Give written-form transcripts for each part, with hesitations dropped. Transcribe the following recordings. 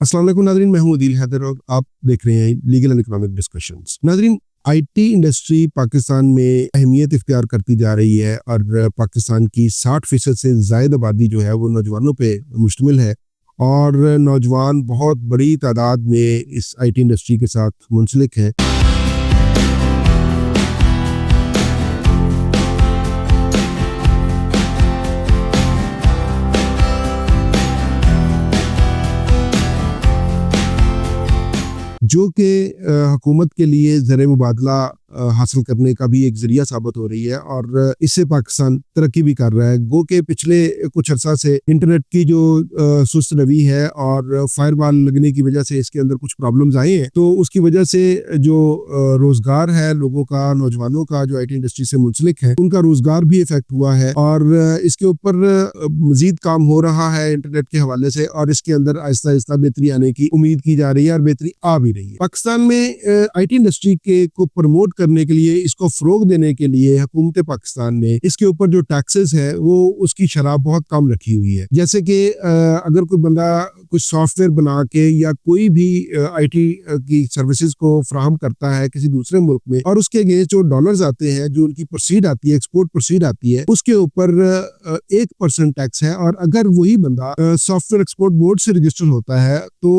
अस्सलाम वालेकुम नाज़रीन, मैं हूं अदील हैदर और आप देख रहे हैं लीगल एंड इकोनॉमिक डिस्कशंस। नाज़रीन, आईटी इंडस्ट्री पाकिस्तान में अहमियत इख्तियार करती जा रही है और पाकिस्तान की 60% से ज़ायद आबादी जो है वो नौजवानों पे मुश्तमिल है और नौजवान बहुत बड़ी तादाद में इस आईटी इंडस्ट्री के साथ मुंसलिक हैं। जो कि हुकूमत के लिए ज़र मुबादला हासिल करने का भी एक ज़रिया साबित हो रही है और इससे पाकिस्तान तरक्की भी कर रहा है। गो के पिछले कुछ अर्सा से इंटरनेट की जो सुस्त रवि है और फायरवॉल लगने की वजह से इसके अंदर कुछ प्रॉब्लम्स आए हैं, तो उसकी वजह से जो रोज़गार है लोगों का, नौजवानों का जो आईटी इंडस्ट्री से मुंसलिक है, उनका रोज़गार भी इफेक्ट हुआ है और इसके ऊपर मज़ीद काम हो रहा है इंटरनेट के हवाले से और इसके अंदर आहिस्ता आहिस्ता बेहतरी आने की उम्मीद की जा रही है और बेहतरी आ भी रही है। पाकिस्तान में आईटी इंडस्ट्री को प्रमोट करने के लिए, इसको फरोग देने के लिए हुकूमत पाकिस्तान ने इसके ऊपर जो टैक्सेस है वो उसकी शरह बहुत कम रखी हुई है। जैसे कि अगर कोई बंदा कुछ सॉफ्टवेयर बना के या कोई भी आईटी की सर्विसेज को फराहम करता है किसी दूसरे मुल्क में और उसके अगेंस्ट जो डॉलर्स आते हैं, जो उनकी प्रोसीड आती है, एक्सपोर्ट प्रोसीड आती है, उसके ऊपर 1% टैक्स है और अगर वही बंदा सॉफ्टवेयर एक्सपोर्ट बोर्ड से रजिस्टर होता है तो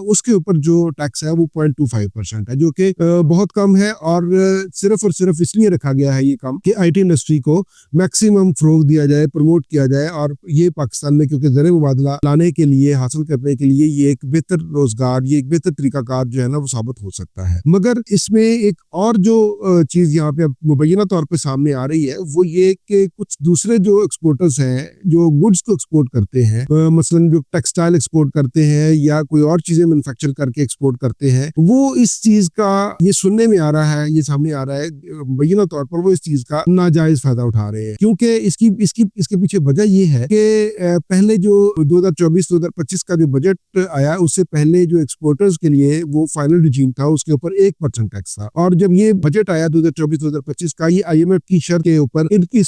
उसके ऊपर जो टैक्स है वो 0.25% है, जो कि बहुत कम है और सिर्फ और सिर्फ इसलिए रखा गया है ये काम कि आईटी इंडस्ट्री को मैक्सिमम फरोग दिया जाए, प्रमोट किया जाए और ये पाकिस्तान में क्योंकि ज़र मुबादला लाने के लिए, हासिल करने के लिए ये एक बेहतर रोजगार, ये एक बेहतर तरीकाकार जो है ना वो साबित हो सकता है। मगर इसमें एक और जो चीज़ यहाँ पे मुबैना तौर पे सामने आ रही है वो ये कि कुछ दूसरे जो एक्सपोर्टर्स हैं जो गुड्स को एक्सपोर्ट करते हैं, मसलन जो टेक्सटाइल एक्सपोर्ट करते हैं या कोई और चीज़ें मैन्युफैक्चर करके एक्सपोर्ट करते हैं, वो इस चीज़ का ये सुनने में आ रहा है, ये सामने आ रहा है मुबैना तौर पर वो इस चीज़ का नाजायज फायदा उठा रहे हैं। क्योंकि इसके पीछे वजह ये है कि पहले जो 2024-2025 का जो बजट आया उससे पहले जो एक्सपोर्टर्स के लिए वो फाइनल रिजीम था, उसके ऊपर 1% टैक्स था और जब ये बजट आया 2024-2025 का, ये आईएमएफ की शर्त के ऊपर इनकी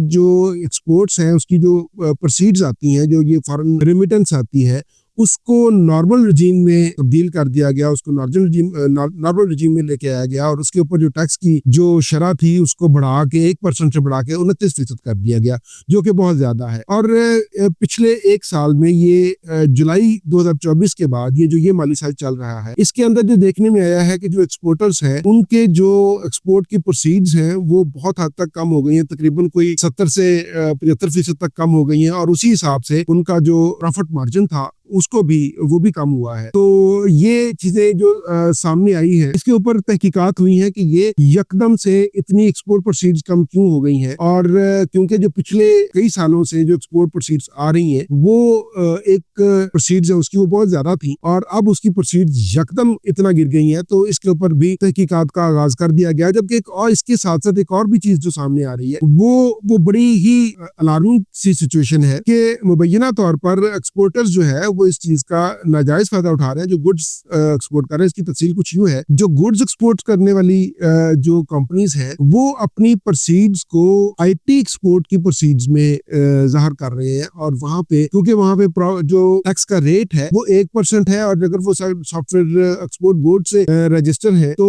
जो एक्सपोर्ट्स हैं उसकी जो प्रोसीड्स आती हैं, जो ये फॉरेन रेमिटेंस आती है, उसको नॉर्मल रिजीम में तब्दील कर दिया गया, उसको नॉर्मल रिजीम में लेके आया गया और उसके ऊपर जो टैक्स की जो शरह थी उसको बढ़ा के 1% से बढ़ा के 29% कर दिया गया, जो कि बहुत ज्यादा है। और पिछले एक साल में ये जुलाई 2024 के बाद ये माली साल चल रहा है, इसके अंदर जो देखने में आया है कि जो एक्सपोर्टर्स हैं उनके जो एक्सपोर्ट की प्रोसीड्स हैं वो बहुत हद तक कम हो गई हैं, तकरीबन कोई 70 से 75% तक कम हो गई हैं और उसी हिसाब से उनका जो प्रॉफिट मार्जिन था वो भी कम हुआ है। तो ये चीजें जो सामने आई है, इसके ऊपर तहकीकात हुई है कि ये यकदम से इतनी एक्सपोर्ट प्रोसीड्स कम क्यों हो गई हैं और क्योंकि जो पिछले कई सालों से जो एक्सपोर्ट प्रोसीड्स आ रही हैं वो एक प्रोसीड्स है उसकी वो बहुत ज्यादा थी और अब उसकी प्रोसीड्स यकदम इतना गिर गई है, तो इसके ऊपर भी तहकीकात का आगाज कर दिया गया। जबकि एक और इसके साथ साथ एक और भी चीज जो सामने आ रही है वो बड़ी ही अलार्मिंग सी सिचुएशन है कि मुबैना तौर पर एक्सपोर्टर्स जो है वो इस चीज का नाजायज फायदा उठा रहे हैं। जो गुड्स एक्सपोर्ट कर रहे हैं, इसकी तफसील कुछ यूं है, जो गुड्स एक्सपोर्ट करने वाली जो कंपनीज हैं वो अपनी प्रोसीड्स को आईटी एक्सपोर्ट की प्रोसीड्स में जाहिर कर रहे हैं और वहां पे क्योंकि वहां पे जो टैक्स का रेट है वो 1% है और अगर वो सॉफ्टवेयर एक्सपोर्ट बोर्ड से रजिस्टर है तो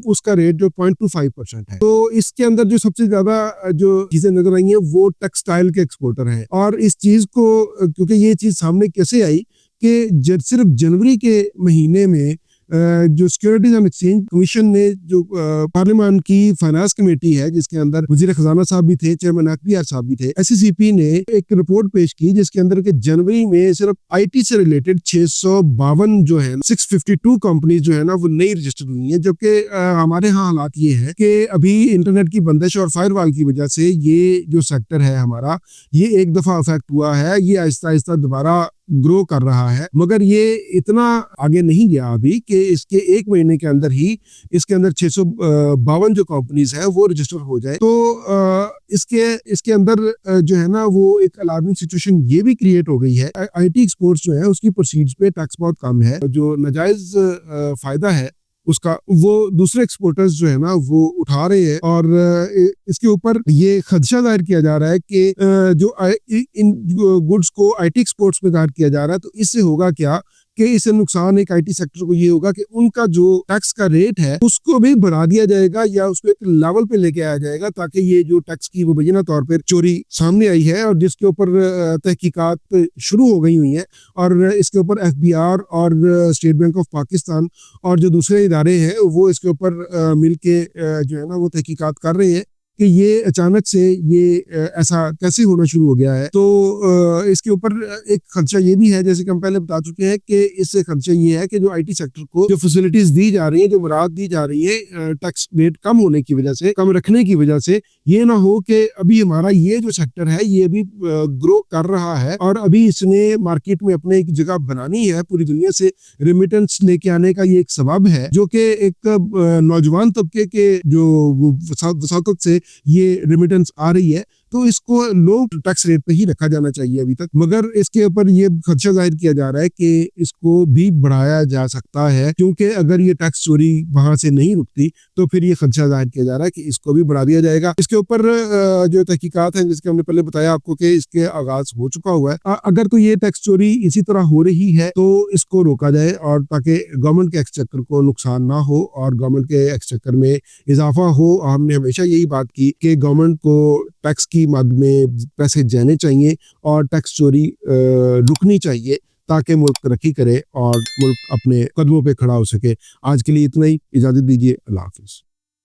उसका रेट जो 0.25% है। तो इसके अंदर जो सबसे ज्यादा जो चीजें नजर आई हैं वो टेक्सटाइल के एक्सपोर्टर हैं और इस चीज को क्योंकि ये चीज सामने कैसे आई कि सिर्फ जनवरी के महीने में जो सिक्योरिटीज एंड एक्सचेंज कमीशन ने जो पार्लियामेंट की फाइनेंस कमेटी है जिसके अंदर वजीर खजाना साहब भी थे, चेयरमैन एफबीआर साहब भी थे, एससीसीपी ने एक रिपोर्ट पेश की जिसके अंदर के जनवरी में सिर्फ आईटी से रिलेटेड 652 जो है 652 कंपनीज जो है ना वो नई रजिस्टर हुई हैं। जबकि हमारे यहाँ हालात ये है कि अभी इंटरनेट की बंदिश और फायरवॉल की वजह से ये जो सेक्टर है हमारा, ये एक दफा अफेक्ट हुआ है, ये आहिस्ता आहिस्ता दोबारा ग्रो कर रहा है, मगर ये इतना आगे नहीं गया अभी कि इसके एक महीने के अंदर ही इसके अंदर 652 जो कंपनीज है वो रजिस्टर हो जाए। तो इसके अंदर जो है ना वो एक अलार्मिंग सिचुएशन ये भी क्रिएट हो गई है। आईटी एक्सपोर्ट्स जो है उसकी प्रोसीड्स पे टैक्स बहुत कम है, जो नाजायज फायदा है उसका वो दूसरे एक्सपोर्टर्स जो है ना वो उठा रहे हैं और इसके ऊपर ये खदशा जाहिर किया जा रहा है कि जो इन गुड्स को आईटी एक्सपोर्ट्स में जाहिर किया जा रहा है तो इससे होगा क्या कि इससे नुकसान एक आईटी सेक्टर को ये होगा कि उनका जो टैक्स का रेट है उसको भी बढ़ा दिया जाएगा या उसको एक लेवल पे लेके आया जाएगा, ताकि ये जो टैक्स की मुबैना तौर पर चोरी सामने आई है और जिसके ऊपर तहकीकात शुरू हो गई हुई हैं, और इसके ऊपर एफबीआर और स्टेट बैंक ऑफ पाकिस्तान और जो दूसरे इदारे हैं वो इसके ऊपर मिल के जो है ना वो तहकीकात कर रहे हैं कि ये अचानक से ये ऐसा कैसे होना शुरू हो गया है। तो इसके ऊपर एक खर्चा ये भी है, जैसे कि हम पहले बता चुके हैं कि इससे खर्चा ये है कि जो आईटी सेक्टर को जो फैसिलिटीज दी जा रही है, जो मराहत दी जा रही है टैक्स रेट कम होने की वजह से, कम रखने की वजह से, ये ना हो कि अभी हमारा ये जो सेक्टर है ये भी ग्रो कर रहा है और अभी इसने मार्केट में अपने एक जगह बनानी है, पूरी दुनिया से रिमिटेंस लेके आने का ये एक सबब है, जो कि एक नौजवान तबके के जो वसाकत से ये रेमिटेंस आ रही है। तो इसको लो टैक्स रेट पे ही रखा जाना चाहिए अभी तक, मगर इसके ऊपर ये खदशा जाहिर किया जा रहा है कि इसको भी बढ़ाया जा सकता है, क्योंकि अगर ये टैक्स चोरी वहां से नहीं रुकती तो फिर ये खदशा जाहिर किया जा रहा है कि इसको भी बढ़ा दिया जाएगा। इसके ऊपर जो तहकीकात हैं, जिसके हमने पहले बताया आपको कि इसके आगाज हो चुका हुआ है, अगर तो ये टैक्स चोरी इसी तरह हो रही है तो इसको रोका जाए, और ताकि गवर्नमेंट के एक्सचेकर को नुकसान ना हो और गवर्नमेंट के एक्सचेकर में इजाफा हो। हमने हमेशा यही बात की कि गवर्नमेंट को टैक्स की मद में पैसे जाने चाहिए और टैक्स चोरी रुकनी चाहिए, ताकि मुल्क तरक्की करे और मुल्क अपने कदमों पे खड़ा हो सके। आज के लिए इतना ही, इजाजत दीजिए, अल्लाह हाफिज।